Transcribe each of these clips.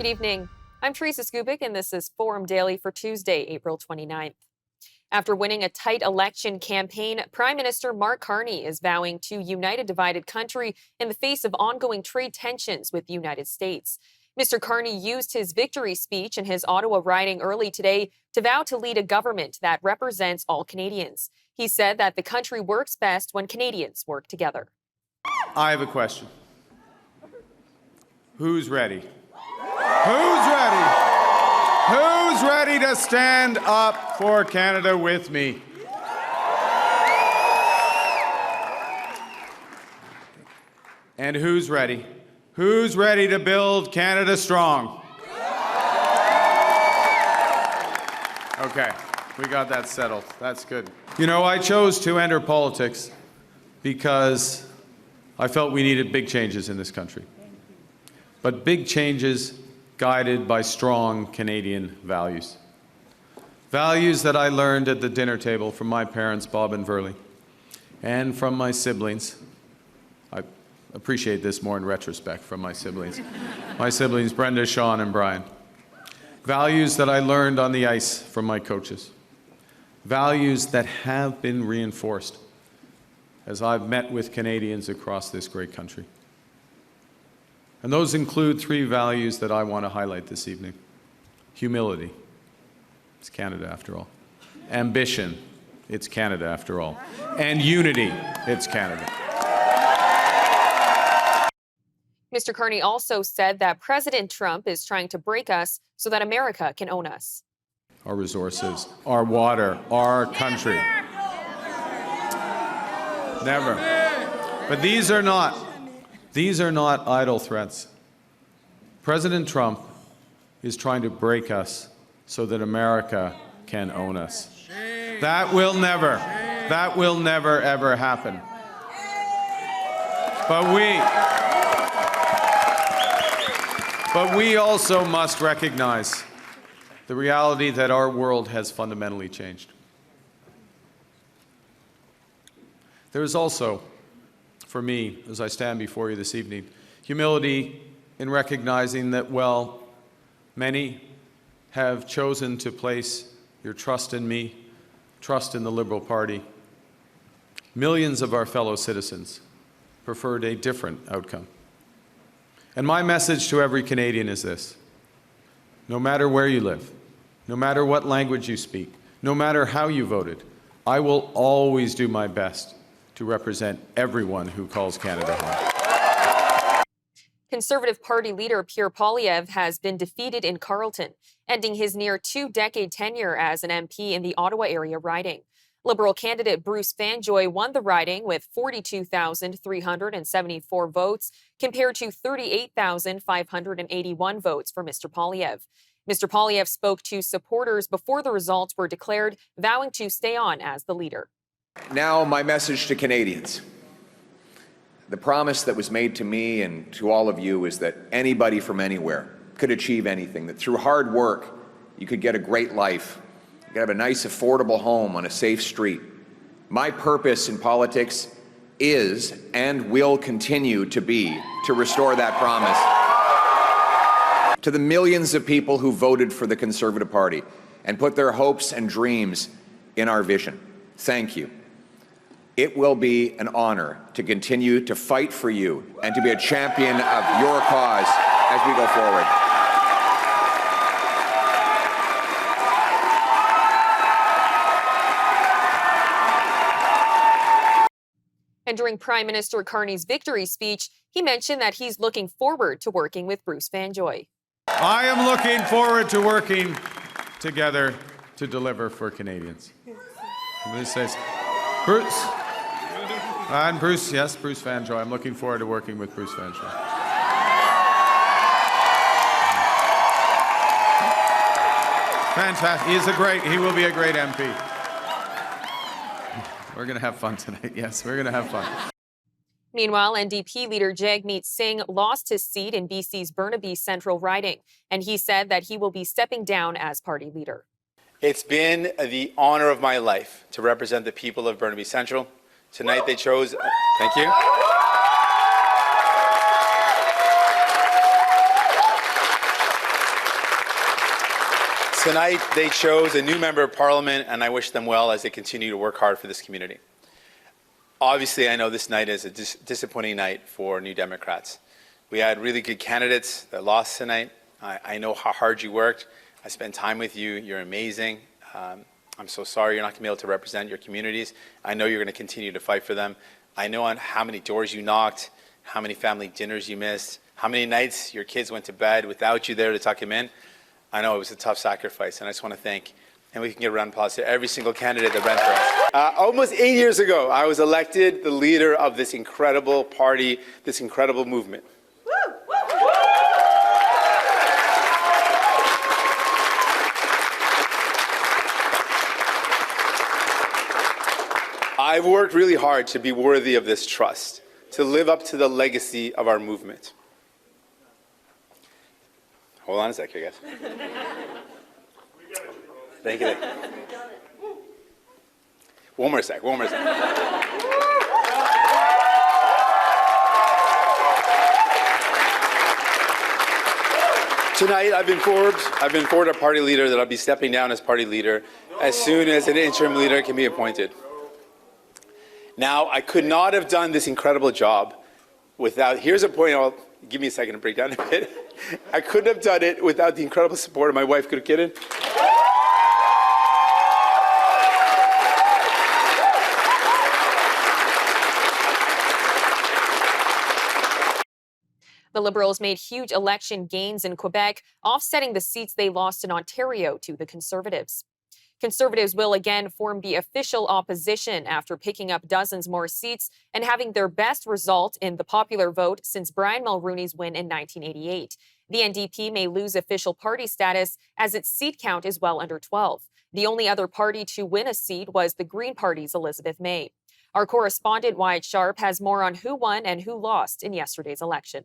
Good evening. I'm Teresa Skubic, and this is Forum Daily for Tuesday, April 29th. After winning a tight election campaign, Prime Minister Mark Carney is vowing to unite a divided country in the face of ongoing trade tensions with the United States. Mr. Carney used his victory speech in his Ottawa riding early today to vow to lead a government that represents all Canadians. He said that the country works best when Canadians work together. I have a question. Who's ready? Who's ready? Who's ready to stand up for Canada with me? And who's ready? Who's ready to build Canada strong? Okay, we got that settled. That's good. You know, I chose to enter politics because I felt we needed big changes in this country. But big changes guided by strong Canadian values. Values that I learned at the dinner table from my parents, Bob and Verley, and from my siblings. I appreciate this more in retrospect from my siblings. My siblings, Brenda, Sean, and Brian. Values that I learned on the ice from my coaches. Values that have been reinforced as I've met with Canadians across this great country. And those include three values that I want to highlight this evening. Humility. It's Canada after all. Ambition. It's Canada after all. And unity. It's Canada. Mr. Carney also said that President Trump is trying to break us so that America can own us. Our resources, our water, our country. Never. But these are not idle threats. President Trump is trying to break us so that America can own us. That will never ever happen. But we also must recognize the reality that our world has fundamentally changed. There is also, for me, as I stand before you this evening, humility in recognizing that, well, many have chosen to place your trust in me, trust in the Liberal Party. Millions of our fellow citizens preferred a different outcome. And my message to every Canadian is this: no matter where you live, no matter what language you speak, no matter how you voted, I will always do my best to represent everyone who calls Canada home. Conservative Party leader Pierre Poilievre has been defeated in Carleton, ending his near two-decade tenure as an MP in the Ottawa area riding. Liberal candidate Bruce Fanjoy won the riding with 42,374 votes compared to 38,581 votes for Mr. Poilievre. Mr. Poilievre spoke to supporters before the results were declared, vowing to stay on as the leader. Now, my message to Canadians. The promise that was made to me and to all of you is that anybody from anywhere could achieve anything, that through hard work, you could get a great life, you could have a nice, affordable home on a safe street. My purpose in politics is and will continue to be to restore that promise. To the millions of people who voted for the Conservative Party and put their hopes and dreams in our vision, thank you. It will be an honor to continue to fight for you and to be a champion of your cause as we go forward. And during Prime Minister Carney's victory speech, he mentioned that he's looking forward to working with Bruce Fanjoy. I am looking forward to working together to deliver for Canadians. This says, Bruce. And Bruce, yes, Bruce Fanjoy. I'm looking forward to working with Bruce Fanjoy. Fantastic. He will be a great MP. We're going to have fun tonight. Yes, we're going to have fun. Meanwhile, NDP leader Jagmeet Singh lost his seat in BC's Burnaby Central riding, and he said that he will be stepping down as party leader. It's been the honor of my life to represent the people of Burnaby Central. Tonight they chose, thank you. Tonight, they chose a new member of parliament, and I wish them well as they continue to work hard for this community. Obviously, I know this night is a disappointing night for New Democrats. We had really good candidates that lost tonight. I know how hard you worked. I spent time with you. You're amazing. I'm so sorry you're not going to be able to represent your communities. I know you're going to continue to fight for them. I know on how many doors you knocked, how many family dinners you missed, how many nights your kids went to bed without you there to tuck them in. I know it was a tough sacrifice, and I just want to thank, and we can get a round of applause to every single candidate that ran for us. Almost 8 years ago, I was elected the leader of this incredible party, this incredible movement. I've worked really hard to be worthy of this trust, to live up to the legacy of our movement. Hold on a sec here, guys. Thank you. One more sec. Tonight, I've been informed our party leader that I'll be stepping down as party leader as soon as an interim leader can be appointed. Now, I could not have done this incredible job without, here's a point, give me a second to break down a bit. I couldn't have done it without the incredible support of my wife, Kidden. The Liberals made huge election gains in Quebec, offsetting the seats they lost in Ontario to the Conservatives. Conservatives will again form the official opposition after picking up dozens more seats and having their best result in the popular vote since Brian Mulroney's win in 1988. The NDP may lose official party status as its seat count is well under 12. The only other party to win a seat was the Green Party's Elizabeth May. Our correspondent Wyatt Sharp has more on who won and who lost in yesterday's election.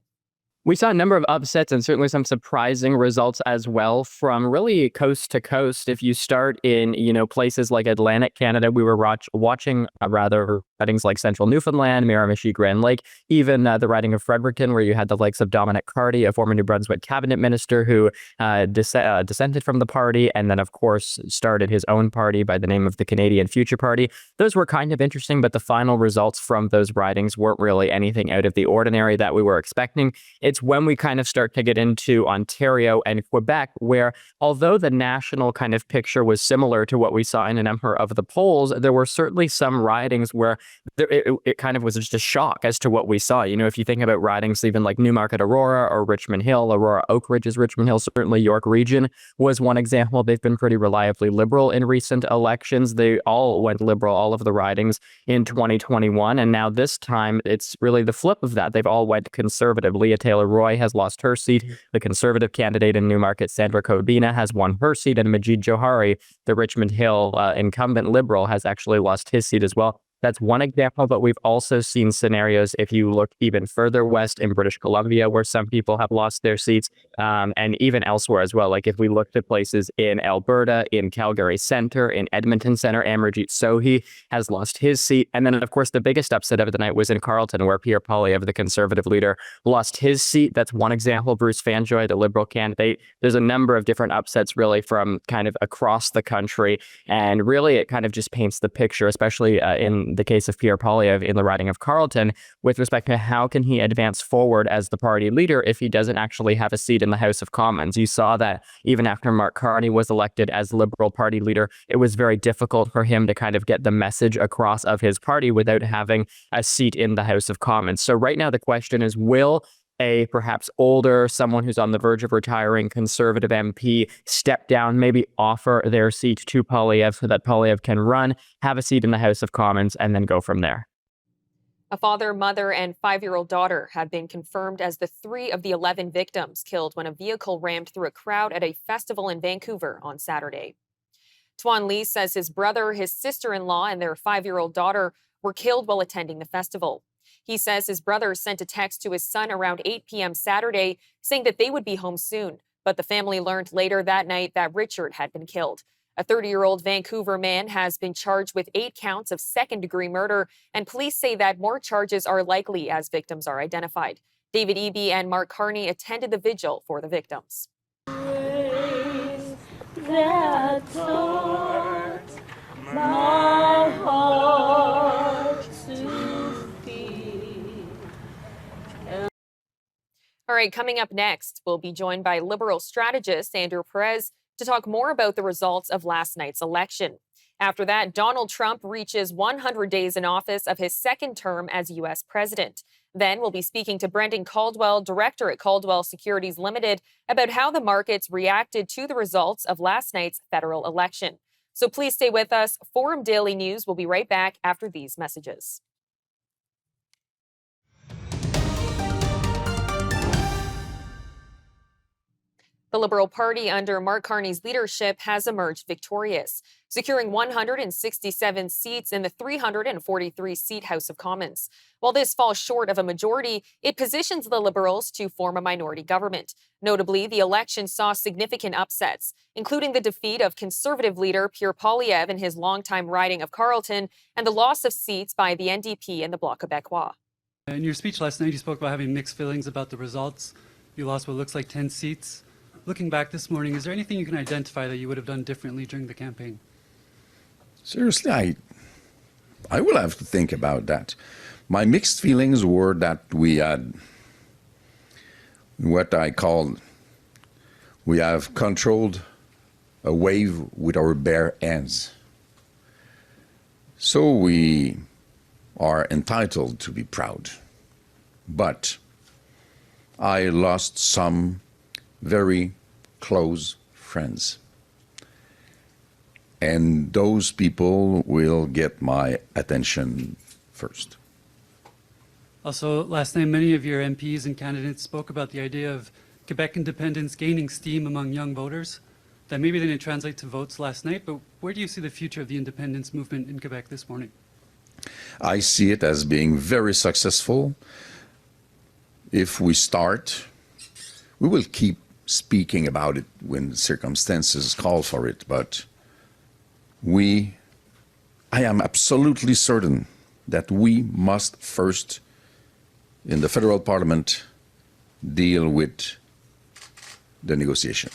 We saw a number of upsets and certainly some surprising results as well from really coast to coast. If you start in, places like Atlantic Canada, we were watching ridings like Central Newfoundland, Miramichi, Grand Lake, even the riding of Fredericton, where you had the likes of Dominic Carty, a former New Brunswick cabinet minister who dissented from the party and then, of course, started his own party by the name of the Canadian Future Party. Those were kind of interesting, but the final results from those ridings weren't really anything out of the ordinary that we were expecting. It's when we kind of start to get into Ontario and Quebec, where although the national kind of picture was similar to what we saw in a number of the polls, there were certainly some ridings where it kind of was just a shock as to what we saw. If you think about ridings even like Newmarket Aurora or Richmond Hill, Aurora Oak Ridge is Richmond Hill, certainly York Region was one example. They've been pretty reliably Liberal in recent elections. They all went Liberal, all of the ridings in 2021. And now this time, it's really the flip of that. They've all went Conservative. Leah Taylor Roy has lost her seat. The Conservative candidate in Newmarket, Sandra Codina, has won her seat. And Majid Johari, the Richmond Hill incumbent Liberal, has actually lost his seat as well. That's one example, but we've also seen scenarios, if you look even further west in British Columbia, where some people have lost their seats, and even elsewhere as well. Like if we looked at places in Alberta, in Calgary Centre, in Edmonton Centre, Amarjeet Sohi has lost his seat. And then, of course, the biggest upset of the night was in Carleton, where Pierre Poilievre, the Conservative leader, lost his seat. That's one example. Bruce Fanjoy, the Liberal candidate. There's a number of different upsets really from kind of across the country. And really, it kind of just paints the picture, especially in the case of Pierre Poilievre in the riding of Carleton, with respect to how can he advance forward as the party leader if he doesn't actually have a seat in the House of Commons. You saw that even after Mark Carney was elected as Liberal Party leader, it was very difficult for him to kind of get the message across of his party without having a seat in the House of Commons. So right now the question is, will a perhaps older, someone who's on the verge of retiring Conservative MP step down, maybe offer their seat to Poilievre so that Poilievre can run, have a seat in the House of Commons, and then go from there? A father, mother, and 5-year-old daughter have been confirmed as the 3 of the 11 victims killed when a vehicle rammed through a crowd at a festival in Vancouver on Saturday. Tuan Lee says his brother, his sister-in-law, and their 5-year-old daughter were killed while attending the festival. He says his brother sent a text to his son around 8 p.m. Saturday saying that they would be home soon, but the family learned later that night that Richard had been killed. A 30-year-old Vancouver man has been charged with 8 counts of second-degree murder, and police say that more charges are likely as victims are identified. David Eby and Mark Carney attended the vigil for the victims. Praise the that taught my heart to feel. All right, coming up next, we'll be joined by Liberal strategist Andrew Perez to talk more about the results of last night's election. After that, Donald Trump reaches 100 days in office of his second term as U.S. president. Then we'll be speaking to Brendan Caldwell, director at Caldwell Securities Limited, about how the markets reacted to the results of last night's federal election. So please stay with us. Forum Daily News will be right back after these messages. The Liberal Party under Mark Carney's leadership has emerged victorious, securing 167 seats in the 343-seat House of Commons. While this falls short of a majority, it positions the Liberals to form a minority government. Notably, the election saw significant upsets, including the defeat of Conservative leader Pierre Poilievre in his longtime riding of Carleton and the loss of seats by the NDP and the Bloc Québécois. In your speech last night, you spoke about having mixed feelings about the results. You lost what looks like 10 seats. Looking back this morning, is there anything you can identify that you would have done differently during the campaign? Seriously, I will have to think about that. My mixed feelings were that we had what I call, we have controlled a wave with our bare hands. So we are entitled to be proud. But I lost some very close friends. And those people will get my attention first. Also, last night, many of your MPs and candidates spoke about the idea of Quebec independence gaining steam among young voters. That maybe didn't translate to votes last night, but where do you see the future of the independence movement in Quebec this morning? I see it as being very successful. If we start, we will keep speaking about it when circumstances call for it, but I am absolutely certain that we must first, in the federal parliament, deal with the negotiation.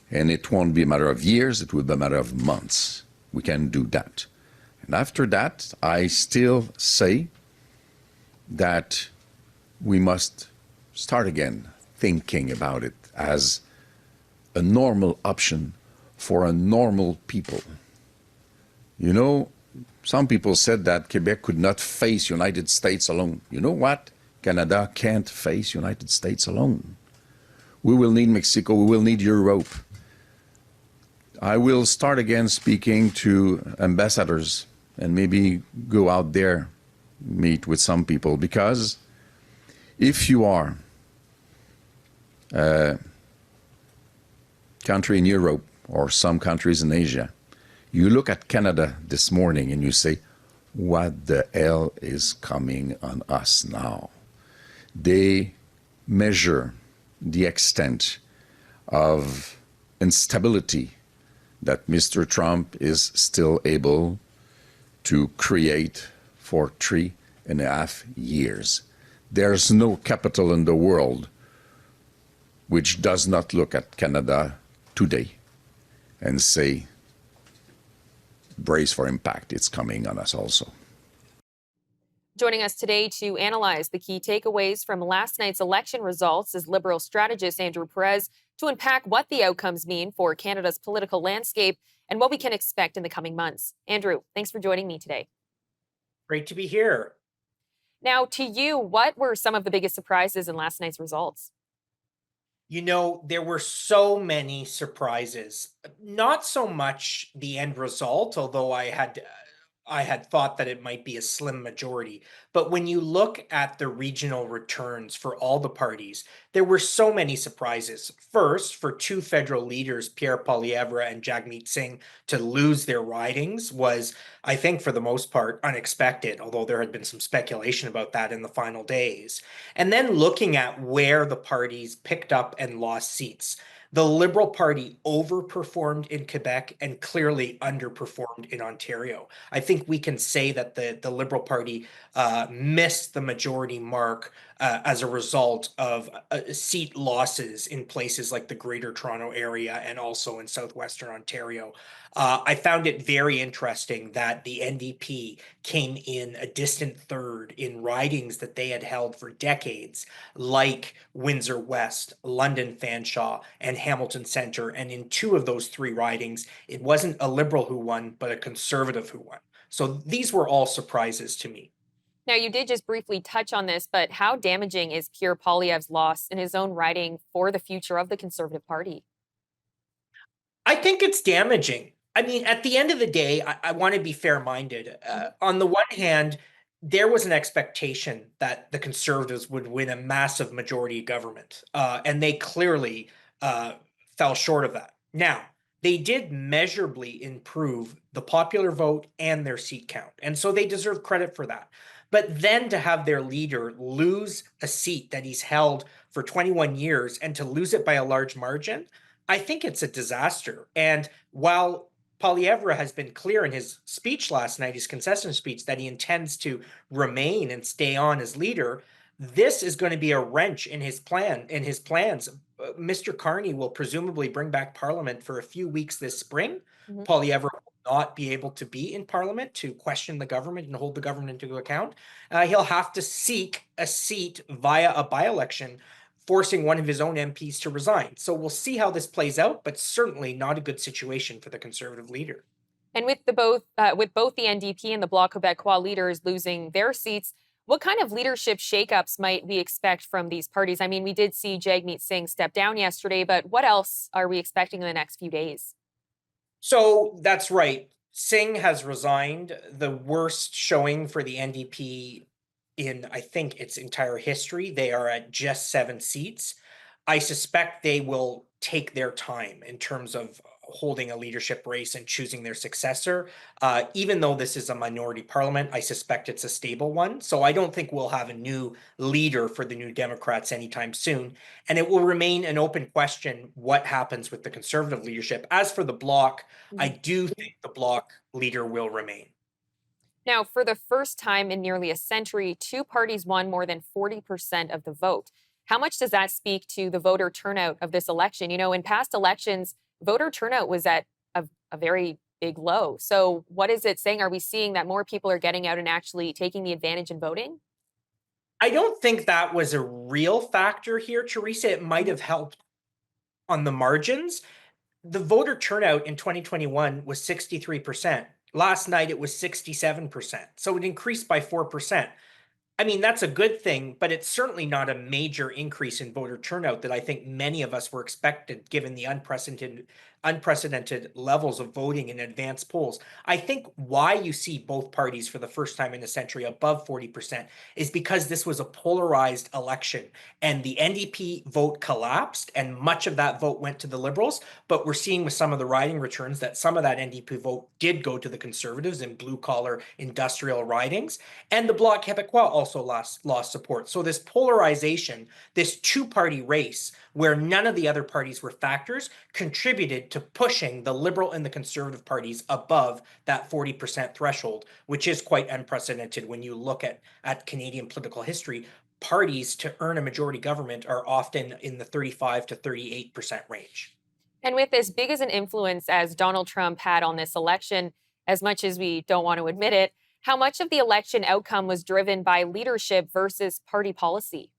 And it won't be a matter of years, it will be a matter of months. We can do that. And after that, I still say that we must start again thinking about it as a normal option for a normal people. You know, some people said that Quebec could not face United States alone. You know what? Canada can't face United States alone. We will need Mexico, we will need Europe. I will start again speaking to ambassadors and maybe go out there, meet with some people, because if you are a country in Europe or some countries in Asia, you look at Canada this morning and you say, what the hell is coming on us now? They measure the extent of instability that Mr. Trump is still able to create for 3.5 years. There's no capital in the world which does not look at Canada today and say, brace for impact, it's coming on us also. Joining us today to analyze the key takeaways from last night's election results is Liberal strategist Andrew Perez to unpack what the outcomes mean for Canada's political landscape and what we can expect in the coming months. Andrew, thanks for joining me today. Great to be here. Now, to you, what were some of the biggest surprises in last night's results? You know, there were so many surprises. Not so much the end result, although I had thought that it might be a slim majority. But when you look at the regional returns for all the parties, there were so many surprises. First, for two federal leaders, Pierre Poilievre and Jagmeet Singh, to lose their ridings was, I think, for the most part, unexpected, although there had been some speculation about that in the final days. And then looking at where the parties picked up and lost seats. The Liberal Party overperformed in Quebec and clearly underperformed in Ontario. I think we can say that the Liberal Party missed the majority mark as a result of seat losses in places like the Greater Toronto Area and also in southwestern Ontario. I found it very interesting that the NDP came in a distant third in ridings that they had held for decades, like Windsor West, London Fanshawe, and Hamilton Centre. And in two of those three ridings, it wasn't a Liberal who won, but a Conservative who won. So these were all surprises to me. Now, you did just briefly touch on this, but how damaging is Pierre Poilievre's loss in his own riding for the future of the Conservative Party? I think it's damaging. I mean, at the end of the day, I want to be fair-minded. On the one hand, there was an expectation that the Conservatives would win a massive majority government, and they clearly fell short of that. Now, they did measurably improve the popular vote and their seat count, and so they deserve credit for that. But then to have their leader lose a seat that he's held for 21 years and to lose it by a large margin, I think it's a disaster. And while Poilievre has been clear in his speech last night, his concession speech, that he intends to remain and stay on as leader, this is going to be a wrench in his plans. Mr. Carney will presumably bring back Parliament for a few weeks this spring. Mhm. Poilievre will not be able to be in Parliament to question the government and hold the government to account. He'll have to seek a seat via a by-election, forcing one of his own MPs to resign. So we'll see how this plays out, but certainly not a good situation for the Conservative leader. And with both the NDP and the Bloc Québécois leaders losing their seats, what kind of leadership shakeups might we expect from these parties? I mean, we did see Jagmeet Singh step down yesterday, but what else are we expecting in the next few days? So that's right. Singh has resigned, the worst showing for the NDP in, I think, its entire history. They are at just 7 seats. I suspect they will take their time in terms of holding a leadership race and choosing their successor. Even though this is a minority parliament, I suspect it's a stable one. So I don't think we'll have a new leader for the New Democrats anytime soon. And it will remain an open question what happens with the Conservative leadership. As for the Bloc, I do think the Bloc leader will remain. Now, for the first time in nearly a century, two parties won more than 40% of the vote. How much does that speak to the voter turnout of this election? You know, in past elections, voter turnout was at a very big low. So, what is it saying? Are we seeing that more people are getting out and actually taking the advantage in voting? I don't think that was a real factor here, Teresa. It might have helped on the margins. The voter turnout in 2021 was 63%. Last night it was 67%. So it increased by 4%. I mean, that's a good thing, but it's certainly not a major increase in voter turnout that I think many of us were expected given the unprecedented levels of voting in advance polls. I think why you see both parties for the first time in a century above 40% is because this was a polarized election and the NDP vote collapsed and much of that vote went to the Liberals. But we're seeing with some of the riding returns that some of that NDP vote did go to the Conservatives in blue collar industrial ridings. And the Bloc Québécois also lost support. So this polarization, this two-party race where none of the other parties were factors, contributed to pushing the Liberal and the Conservative parties above that 40% threshold, which is quite unprecedented when you look at Canadian political history. Parties to earn a majority government are often in the 35 to 38% range. And with as big as an influence as Donald Trump had on this election, as much as we don't want to admit it, how much of the election outcome was driven by leadership versus party policy?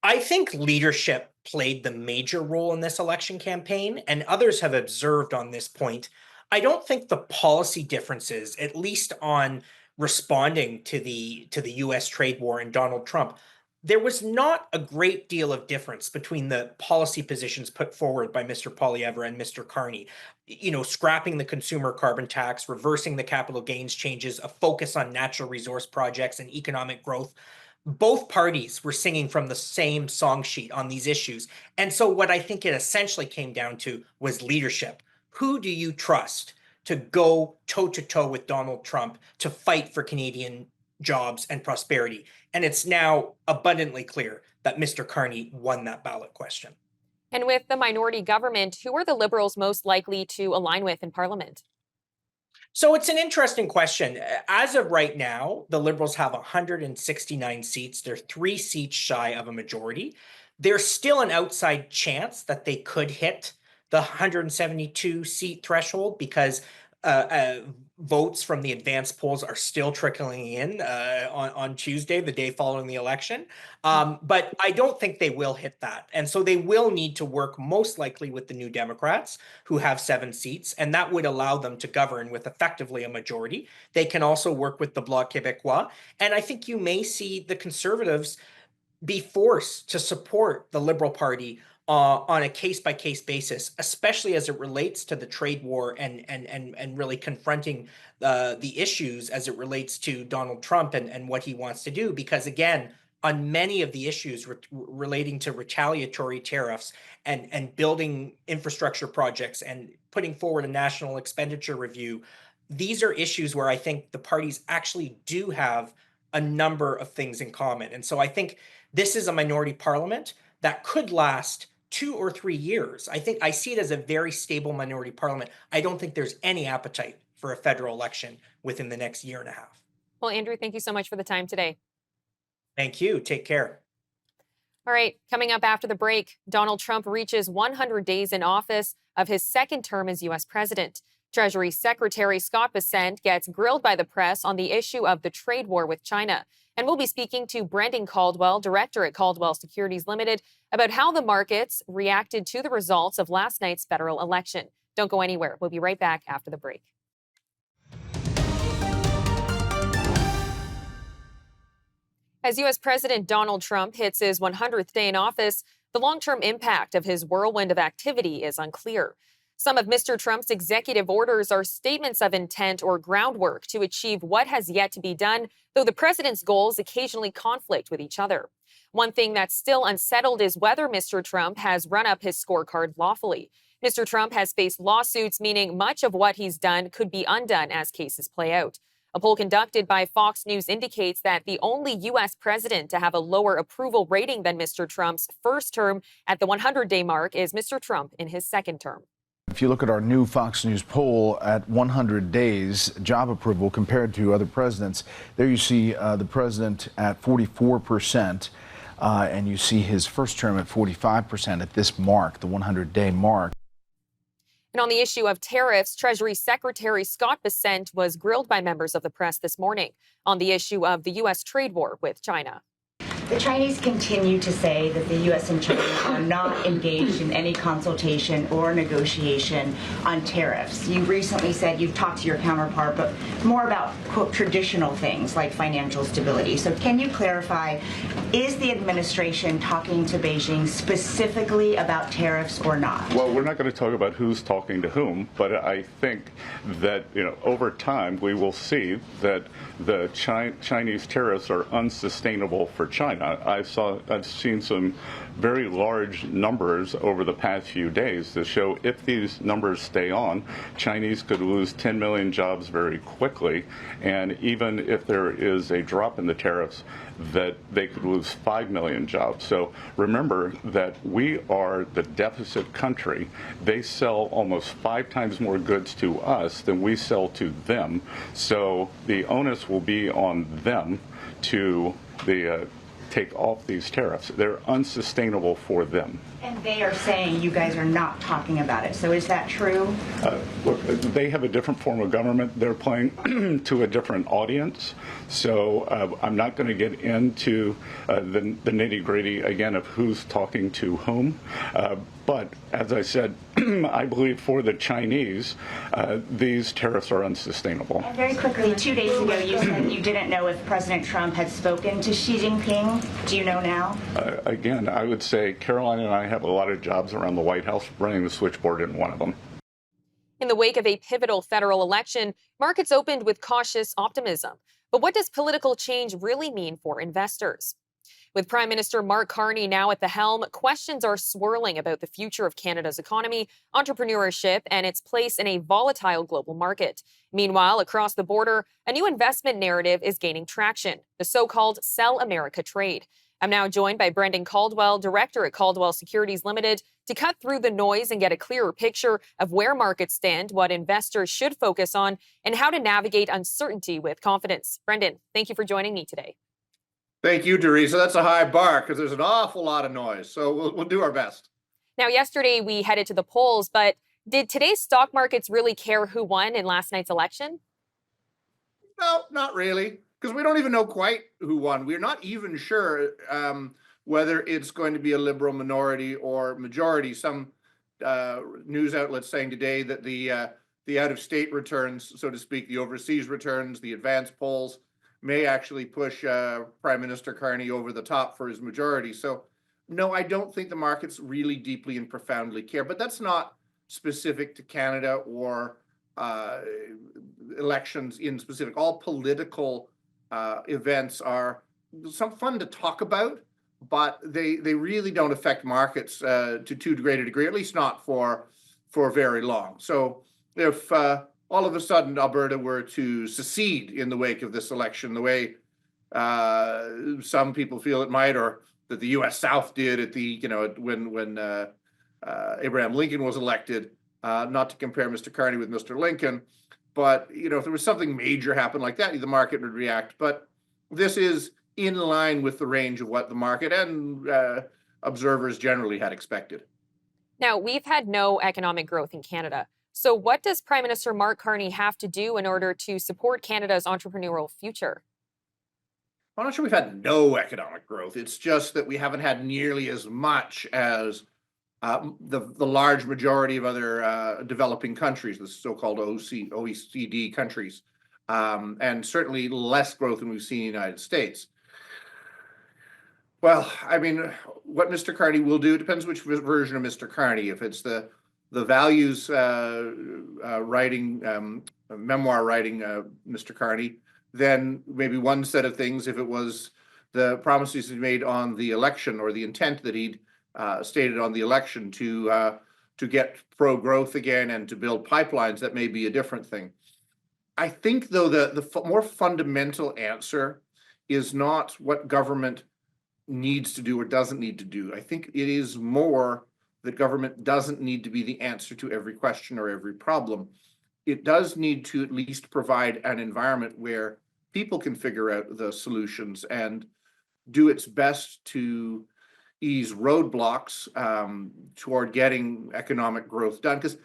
I think leadership played the major role in this election campaign, and others have observed on this point. I don't think the policy differences, at least on responding to the US trade war and Donald Trump, there was not a great deal of difference between the policy positions put forward by Mr. Poilievre and Mr. Carney. You know, scrapping the consumer carbon tax, reversing the capital gains changes, a focus on natural resource projects and economic growth. Both parties were singing from the same song sheet on these issues. And so what I think it essentially came down to was leadership. Who do you trust to go toe to toe with Donald Trump to fight for Canadian jobs and prosperity? And it's now abundantly clear that Mr. Carney won that ballot question. And with the minority government, who are the Liberals most likely to align with in Parliament? So it's an interesting question. As of right now, the Liberals have 169 seats. They're 3 seats shy of a majority. There's still an outside chance that they could hit the 172 seat threshold because votes from the advanced polls are still trickling in on Tuesday, the day following the election. But I don't think they will hit that. And so they will need to work most likely with the New Democrats, who have 7 seats, and that would allow them to govern with effectively a majority. They can also work with the Bloc Québécois. And I think you may see the Conservatives be forced to support the Liberal Party on a case-by-case basis, especially as it relates to the trade war and really confronting the issues as it relates to Donald Trump and what he wants to do. Because again, on many of the issues relating to retaliatory tariffs and building infrastructure projects and putting forward a national expenditure review, these are issues where I think the parties actually do have a number of things in common. And so I think this is a minority parliament that could last 2 or 3 years. I see it as a very stable minority parliament. I don't think there's any appetite for a federal election within the next year and a half. Well, Andrew, thank you so much for the time today. Thank you. Take care. All right, coming up after the break, Donald Trump reaches 100 days in office of his second term as U.S. president. Treasury Secretary Scott Bessent gets grilled by the press on the issue of the trade war with China. And we'll be speaking to Brendan Caldwell, director at Caldwell Securities Limited, about how the markets reacted to the results of last night's federal election. Don't go anywhere. We'll be right back after the break. As U.S. President Donald Trump hits his 100th day in office, the long-term impact of his whirlwind of activity is unclear. Some of Mr. Trump's executive orders are statements of intent or groundwork to achieve what has yet to be done, though the president's goals occasionally conflict with each other. One thing that's still unsettled is whether Mr. Trump has run up his scorecard lawfully. Mr. Trump has faced lawsuits, meaning much of what he's done could be undone as cases play out. A poll conducted by Fox News indicates that the only U.S. president to have a lower approval rating than Mr. Trump's first term at the 100-day mark is Mr. Trump in his second term. If you look at our new Fox News poll at 100 days job approval compared to other presidents, there you see the president at 44%, and you see his first term at 45% at this mark, the 100-day mark. And on the issue of tariffs, Treasury Secretary Scott Bessent was grilled by members of the press this morning on the issue of the U.S. trade war with China. The Chinese continue to say that the U.S. and China are not engaged in any consultation or negotiation on tariffs. You recently said you've talked to your counterpart, but more about, quote, traditional things like financial stability. So can you clarify, is the administration talking to Beijing specifically about tariffs or not? Well, we're not going to talk about who's talking to whom, but I think that, over time we will see that the Chinese tariffs are unsustainable for China. I've seen some very large numbers over the past few days that show if these numbers stay on, Chinese could lose 10 million jobs very quickly, and even if there is a drop in the tariffs, that they could lose 5 million jobs. So remember that we are the deficit country. They sell almost 5 times more goods to us than we sell to them. So the onus will be on them to take off these tariffs. They're unsustainable for them. And they are saying you guys are not talking about it. So is that true? Look, they have a different form of government. They're playing to a different audience. So I'm not going to get into the nitty-gritty again of who's talking to whom. But as I said, I believe for the Chinese, these tariffs are unsustainable. And very quickly, 2 days ago, you said you didn't know if President Trump had spoken to Xi Jinping. Do you know now? Again, I would say Caroline and I have a lot of jobs around the White House. Running the switchboard isn't one of them. In the wake of a pivotal federal election, markets opened with cautious optimism. But what does political change really mean for investors? With Prime Minister Mark Carney now at the helm, questions are swirling about the future of Canada's economy, entrepreneurship, and its place in a volatile global market. Meanwhile, across the border, a new investment narrative is gaining traction, the so-called Sell America trade. I'm now joined by Brendan Caldwell, director at Caldwell Securities Limited, to cut through the noise and get a clearer picture of where markets stand, what investors should focus on, and how to navigate uncertainty with confidence. Brendan, thank you for joining me today. Thank you, Teresa. That's a high bar because there's an awful lot of noise. So we'll do our best. Now, yesterday we headed to the polls, but did today's stock markets really care who won in last night's election? No, not really, because we don't even know quite who won. We're not even sure whether it's going to be a Liberal minority or majority. Some news outlets saying today that the out-of-state returns, so to speak, the overseas returns, the advanced polls, may actually push Prime Minister Carney over the top for his majority. So, no, I don't think the markets really deeply and profoundly care. But that's not specific to Canada or elections in specific. All political events are some fun to talk about, but they really don't affect markets to too great a degree, at least not for very long. So if all of a sudden Alberta were to secede in the wake of this election, the way some people feel it might, or that the U.S. South did at the when Abraham Lincoln was elected. Not to compare Mr. Carney with Mr. Lincoln, but if there was something major happen like that, the market would react. But this is in line with the range of what the market and observers generally had expected. Now, we've had no economic growth in Canada. So what does Prime Minister Mark Carney have to do in order to support Canada's entrepreneurial future? I'm not sure we've had no economic growth. It's just that we haven't had nearly as much as the large majority of other developing countries, the so-called OECD countries, and certainly less growth than we've seen in the United States. Well, I mean, what Mr. Carney will do depends which version of Mr. Carney. If it's the values writing, memoir writing Mr. Carney, then maybe one set of things. If it was the promises he made on the election, or the intent that he'd stated on the election to get pro-growth again and to build pipelines, that may be a different thing. I think, though, the more fundamental answer is not what government needs to do or doesn't need to do. I think it is more that government doesn't need to be the answer to every question or every problem. It does need to at least provide an environment where people can figure out the solutions and do its best to ease roadblocks toward getting economic growth done, because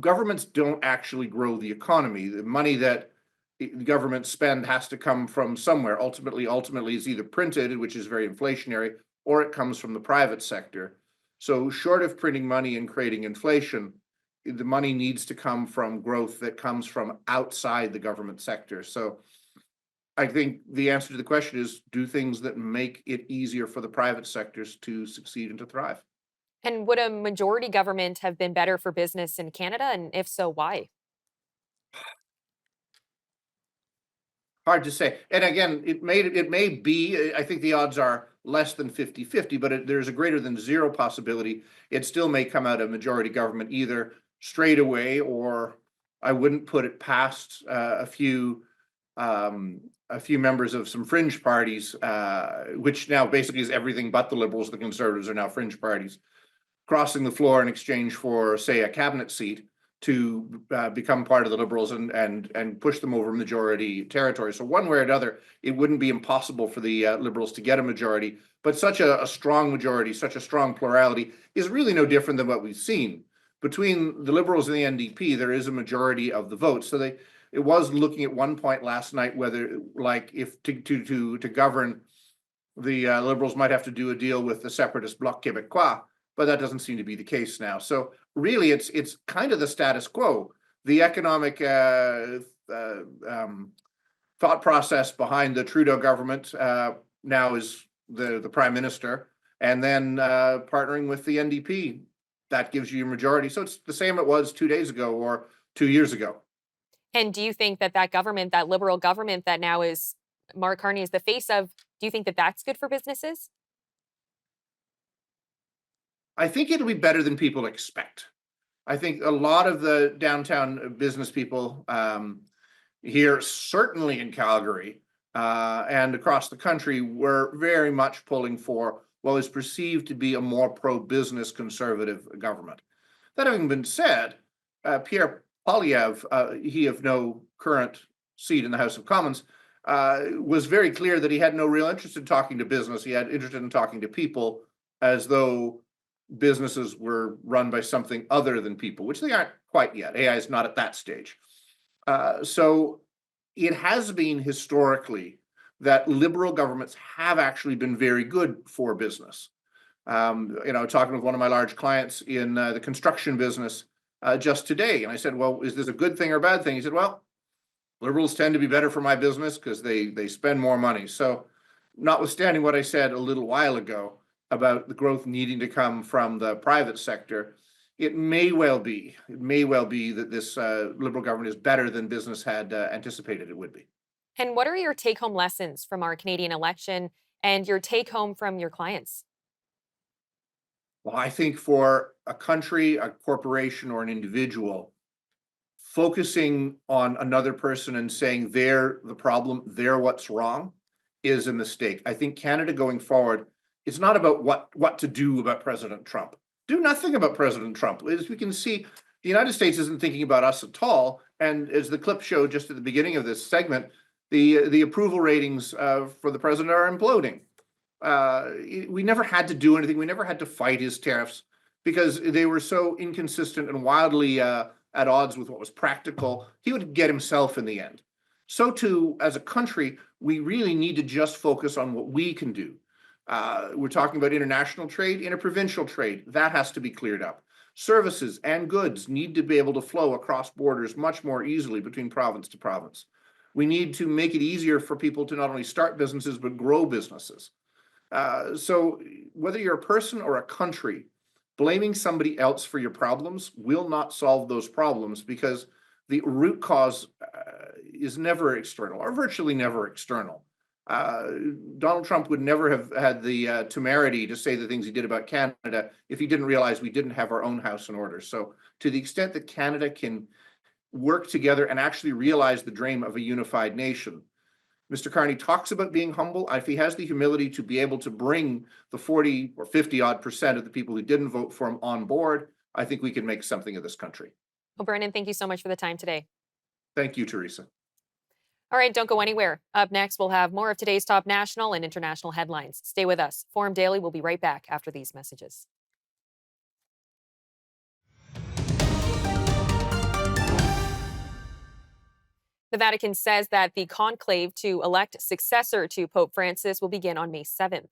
governments don't actually grow the economy. The money that governments spend has to come from somewhere. Ultimately it's either printed, which is very inflationary, or it comes from the private sector. So short of printing money and creating inflation, the money needs to come from growth that comes from outside the government sector. So I think the answer to the question is do things that make it easier for the private sectors to succeed and to thrive. And would a majority government have been better for business in Canada? And if so, why? Hard to say. And again, it may be, I think the odds are less than 50-50, but there's a greater than zero possibility it still may come out of majority government either straight away, or I wouldn't put it past a few members of some fringe parties, which now basically is everything but the Liberals. The Conservatives are now fringe parties, crossing the floor in exchange for, say, a cabinet seat to become part of the Liberals and push them over majority territory. So one way or another, it wouldn't be impossible for the Liberals to get a majority. But such a strong majority, such a strong plurality is really no different than what we've seen. Between the Liberals and the NDP, there is a majority of the vote. So it was looking at one point last night whether, like, if to govern, the Liberals might have to do a deal with the separatist Bloc Québécois, but that doesn't seem to be the case now. So really, it's kind of the status quo. The economic thought process behind the Trudeau government now is the Prime Minister, and then partnering with the NDP. That gives you your majority. So it's the same it was 2 days ago or 2 years ago. And do you think that government, that Liberal government that now is Mark Carney is the face of, do you think that that's good for businesses? I think it'll be better than people expect. I think a lot of the downtown business people here, certainly in Calgary, and across the country were very much pulling for what was perceived to be a more pro-business conservative government. That having been said, Pierre Poilievre, he of no current seat in the House of Commons, was very clear that he had no real interest in talking to business. He had interest in talking to people, as though businesses were run by something other than people, which they aren't quite yet. AI is not at that stage. So it has been historically that liberal governments have actually been very good for business. Talking with one of my large clients in the construction business just today, and I said, well, is this a good thing or a bad thing? He said, well, liberals tend to be better for my business because they spend more money. So notwithstanding what I said a little while ago about the growth needing to come from the private sector, it may well be that this liberal government is better than business had anticipated it would be. And what are your take-home lessons from our Canadian election and your take-home from your clients? Well, I think for a country, a corporation, or an individual, focusing on another person and saying they're the problem, they're what's wrong, is a mistake. I think Canada going forward, it's not about what to do about President Trump. Do nothing about President Trump. As we can see, the United States isn't thinking about us at all. And as the clip showed just at the beginning of this segment, the approval ratings for the president are imploding. We never had to do anything. We never had to fight his tariffs because they were so inconsistent and wildly at odds with what was practical. He would get himself in the end. So too, as a country, we really need to just focus on what we can do. We're talking about international trade, interprovincial trade. That has to be cleared up. Services and goods need to be able to flow across borders much more easily between province to province. We need to make it easier for people to not only start businesses, but grow businesses. So whether you're a person or a country, blaming somebody else for your problems will not solve those problems, because the root cause is never external, or virtually never external. Donald Trump would never have had the temerity to say the things he did about Canada if he didn't realize we didn't have our own house in order. So to the extent that Canada can work together and actually realize the dream of a unified nation, Mr. Carney talks about being humble. If he has the humility to be able to bring the 40 or 50% of the people who didn't vote for him on board, I think we can make something of this country. Well, Brennan, thank you so much for the time today. Thank you, Teresa. All right, don't go anywhere. Up next, we'll have more of today's top national and international headlines. Stay with us. Forum Daily will be right back after these messages. The Vatican says that the conclave to elect successor to Pope Francis will begin on May 7th.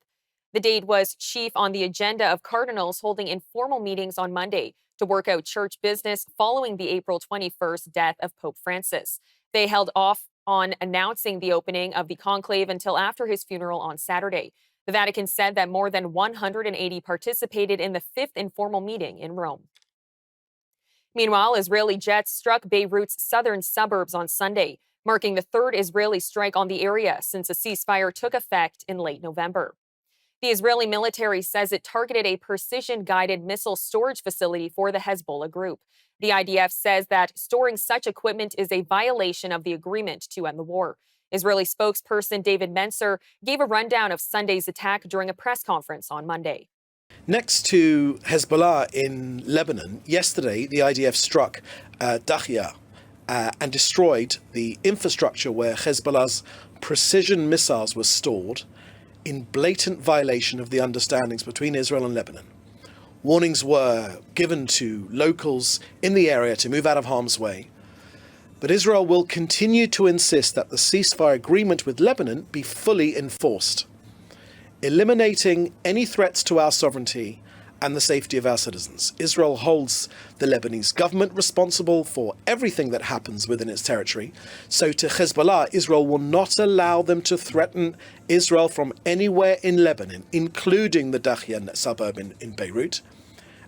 The date was chief on the agenda of cardinals holding informal meetings on Monday to work out church business following the April 21st death of Pope Francis. They held off on announcing the opening of the conclave until after his funeral on Saturday. The Vatican said that more than 180 participated in the fifth informal meeting in Rome. Meanwhile, Israeli jets struck Beirut's southern suburbs on Sunday, marking the third Israeli strike on the area since a ceasefire took effect in late November. The Israeli military says it targeted a precision-guided missile storage facility for the Hezbollah group. The IDF says that storing such equipment is a violation of the agreement to end the war. Israeli spokesperson David Mencer gave a rundown of Sunday's attack during a press conference on Monday. Next to Hezbollah in Lebanon, yesterday the IDF struck Dahya and destroyed the infrastructure where Hezbollah's precision missiles were stored, in blatant violation of the understandings between Israel and Lebanon. Warnings were given to locals in the area to move out of harm's way. But Israel will continue to insist that the ceasefire agreement with Lebanon be fully enforced, eliminating any threats to our sovereignty and the safety of our citizens. Israel holds the Lebanese government responsible for everything that happens within its territory. So to Hezbollah, Israel will not allow them to threaten Israel from anywhere in Lebanon, including the Dahya suburb in Beirut.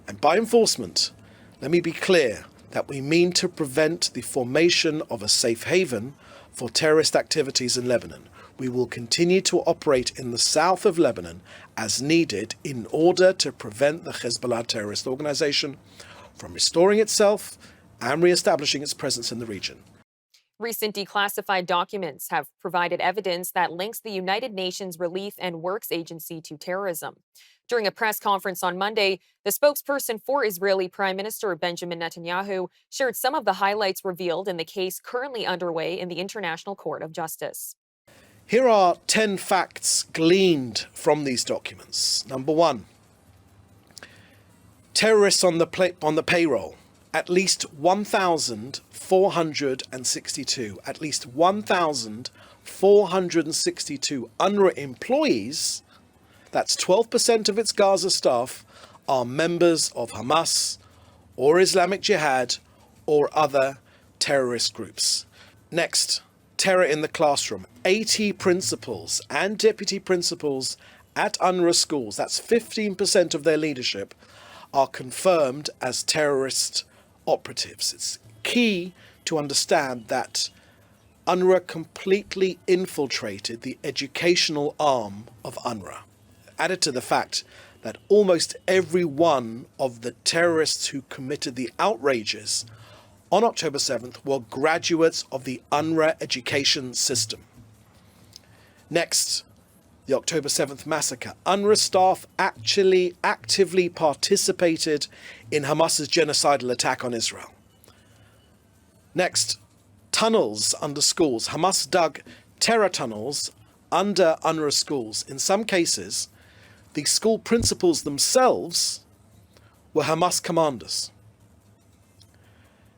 And by enforcement, let me be clear that we mean to prevent the formation of a safe haven for terrorist activities in Lebanon. We will continue to operate in the south of Lebanon as needed in order to prevent the Hezbollah terrorist organization from restoring itself and re-establishing its presence in the region. Recent declassified documents have provided evidence that links the United Nations Relief and Works Agency to terrorism. During a press conference on Monday, the spokesperson for Israeli Prime Minister Benjamin Netanyahu shared some of the highlights revealed in the case currently underway in the International Court of Justice. Here are 10 facts gleaned from these documents. Number one, terrorists on the payroll, at least 1,462. At least 1,462 UNRWA employees, that's 12% of its Gaza staff, are members of Hamas or Islamic Jihad or other terrorist groups. Next, terror in the classroom. 80 principals and deputy principals at UNRWA schools, that's 15% of their leadership, are confirmed as terrorist operatives. It's key to understand that UNRWA completely infiltrated the educational arm of UNRWA. Added to the fact that almost every one of the terrorists who committed the outrages on October 7th were graduates of the UNRWA education system. Next, the October 7th massacre. UNRWA staff actually actively participated in Hamas's genocidal attack on Israel. Next, tunnels under schools. Hamas dug terror tunnels under UNRWA schools. In some cases, the school principals themselves were Hamas commanders.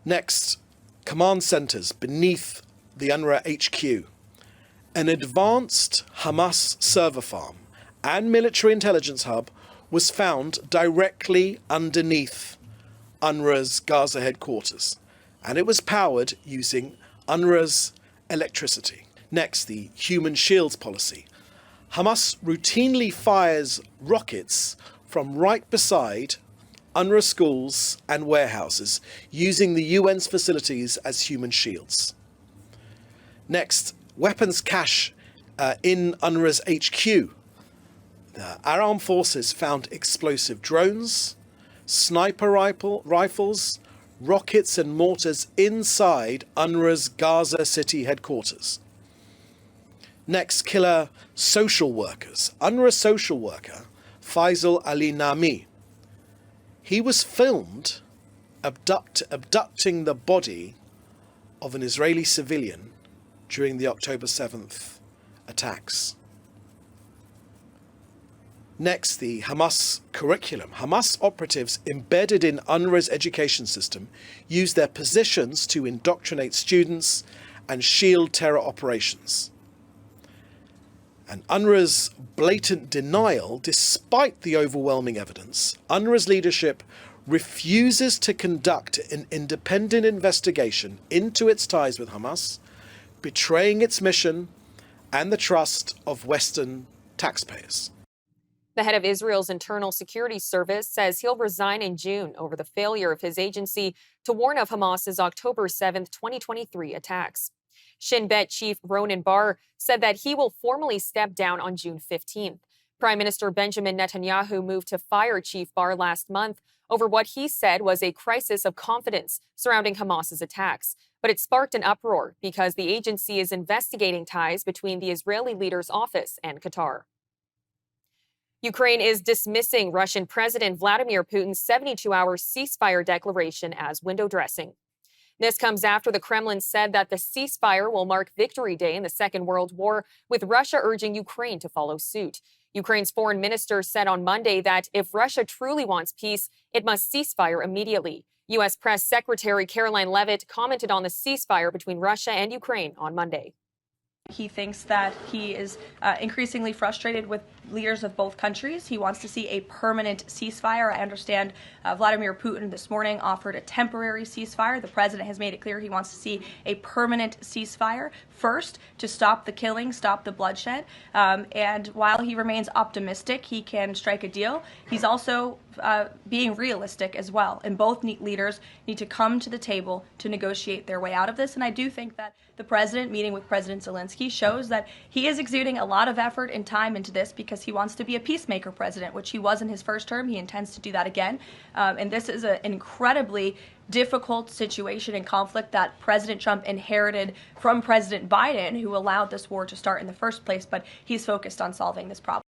Next, command centers beneath the UNRWA HQ. An advanced Hamas server farm and military intelligence hub was found directly underneath UNRWA's Gaza headquarters, and it was powered using UNRWA's electricity. Next, the human shields policy. Hamas routinely fires rockets from right beside UNRWA schools and warehouses, using the UN's facilities as human shields. Next, weapons cache in UNRWA's HQ. Our armed forces found explosive drones, sniper rifles, rockets and mortars inside UNRWA's Gaza City headquarters. Next, killer social workers. UNRWA social worker Faisal Ali Nami. He was filmed abducting the body of an Israeli civilian during the October 7th attacks. Next, the Hamas curriculum. Hamas operatives embedded in UNRWA's education system use their positions to indoctrinate students and shield terror operations. And UNRWA's blatant denial, despite the overwhelming evidence, UNRWA's leadership refuses to conduct an independent investigation into its ties with Hamas, betraying its mission and the trust of Western taxpayers. The head of Israel's Internal Security Service says he'll resign in June over the failure of his agency to warn of Hamas's October 7, 2023 attacks. Shin Bet Chief Ronan Bar said that he will formally step down on June 15th. Prime Minister Benjamin Netanyahu moved to fire Chief Bar last month over what he said was a crisis of confidence surrounding Hamas's attacks. But it sparked an uproar because the agency is investigating ties between the Israeli leader's office and Qatar. Ukraine is dismissing Russian President Vladimir Putin's 72-hour ceasefire declaration as window dressing. This comes after the Kremlin said that the ceasefire will mark Victory Day in the Second World War, with Russia urging Ukraine to follow suit. Ukraine's foreign minister said on Monday that if Russia truly wants peace, it must ceasefire immediately. U.S. Press Secretary Caroline Leavitt commented on the ceasefire between Russia and Ukraine on Monday. He thinks that he is increasingly frustrated with leaders of both countries. He wants to see a permanent ceasefire. I understand Vladimir Putin this morning offered a temporary ceasefire. The president has made it clear he wants to see a permanent ceasefire, first to stop the killing, stop the bloodshed. And while he remains optimistic he can strike a deal, he's also being realistic as well. And both leaders need to come to the table to negotiate their way out of this. And I do think that the president meeting with President Zelensky shows that he is exuding a lot of effort and time into this because he wants to be a peacemaker president, which he was in his first term. He intends to do that again. And this is an incredibly difficult situation and conflict that President Trump inherited from President Biden, who allowed this war to start in the first place. But he's focused on solving this problem.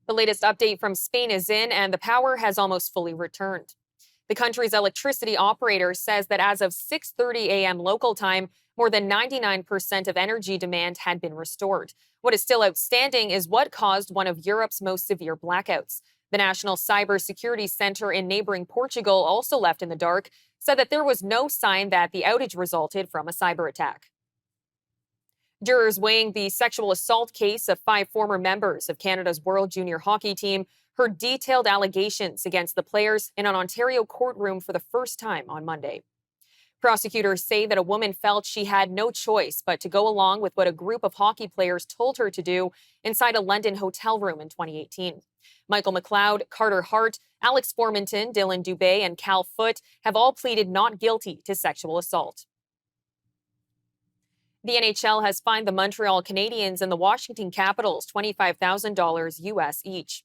The latest update from Spain is in, and the power has almost fully returned. The country's electricity operator says that as of 6:30 a.m. local time, more than 99% of energy demand had been restored. What is still outstanding is what caused one of Europe's most severe blackouts. The National Cybersecurity Center in neighboring Portugal, also left in the dark, said that there was no sign that the outage resulted from a cyber attack. Jurors weighing the sexual assault case of 5 former members of Canada's World Junior Hockey team heard detailed allegations against the players in an Ontario courtroom for the first time on Monday. Prosecutors say that a woman felt she had no choice but to go along with what a group of hockey players told her to do inside a London hotel room in 2018. Michael McLeod, Carter Hart, Alex Formanton, Dylan Dubé, and Cal Foote have all pleaded not guilty to sexual assault. The NHL has fined the Montreal Canadiens and the Washington Capitals $25,000 US each.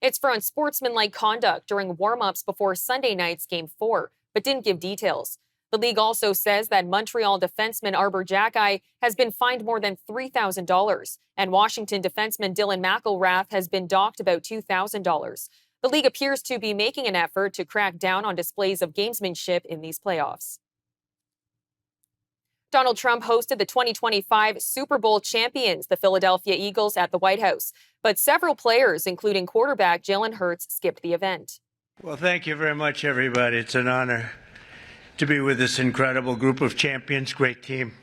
It's for unsportsmanlike conduct during warm-ups before Sunday night's Game 4, but didn't give details. The league also says that Montreal defenseman Arbor Xhekaj has been fined more than $3,000, and Washington defenseman Dylan McIlrath has been docked about $2,000. The league appears to be making an effort to crack down on displays of gamesmanship in these playoffs. Donald Trump hosted the 2025 Super Bowl champions, the Philadelphia Eagles, at the White House, but several players, including quarterback Jalen Hurts, skipped the event. Well, thank you very much, everybody. It's an honor to be with this incredible group of champions, great team.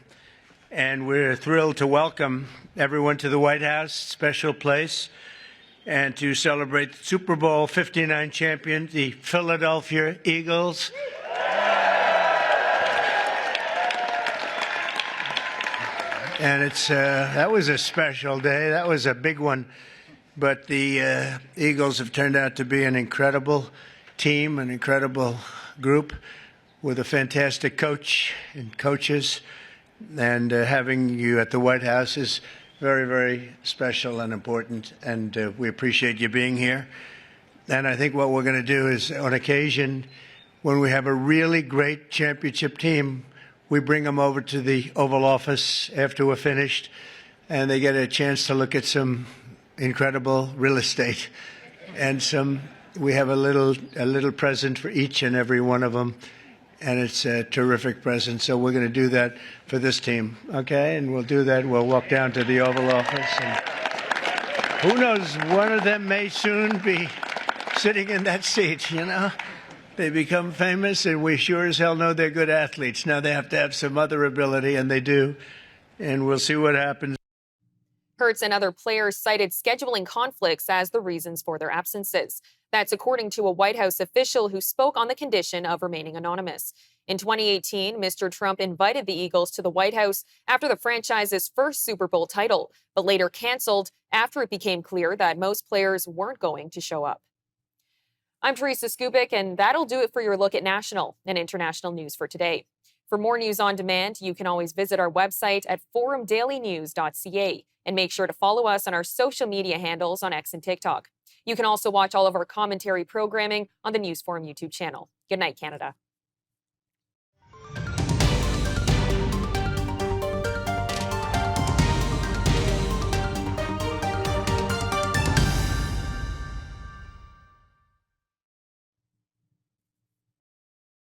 And we're thrilled to welcome everyone to the White House, special place, and to celebrate the Super Bowl 59 champion, the Philadelphia Eagles. And that was a special day. That was a big one. But the Eagles have turned out to be an incredible team, an incredible group with a fantastic coach and coaches. And having you at the White House is very, very special and important. And we appreciate you being here. And I think what we're going to do is, on occasion, when we have a really great championship team, we bring them over to the Oval Office after we're finished, and they get a chance to look at some incredible real estate. And we have a little present for each and every one of them, and it's a terrific present. So we're going to do that for this team, okay? And we'll do that. We'll walk down to the Oval Office, and who knows, one of them may soon be sitting in that seat, you know? They become famous, and we sure as hell know they're good athletes. Now they have to have some other ability, and they do, and we'll see what happens. Hurts and other players cited scheduling conflicts as the reasons for their absences. That's according to a White House official who spoke on the condition of remaining anonymous. In 2018, Mr. Trump invited the Eagles to the White House after the franchise's first Super Bowl title, but later canceled after it became clear that most players weren't going to show up. I'm Teresa Skubik, and that'll do it for your look at national and international news for today. For more news on demand, you can always visit our website at forumdailynews.ca and make sure to follow us on our social media handles on X and TikTok. You can also watch all of our commentary programming on the News Forum YouTube channel. Good night, Canada.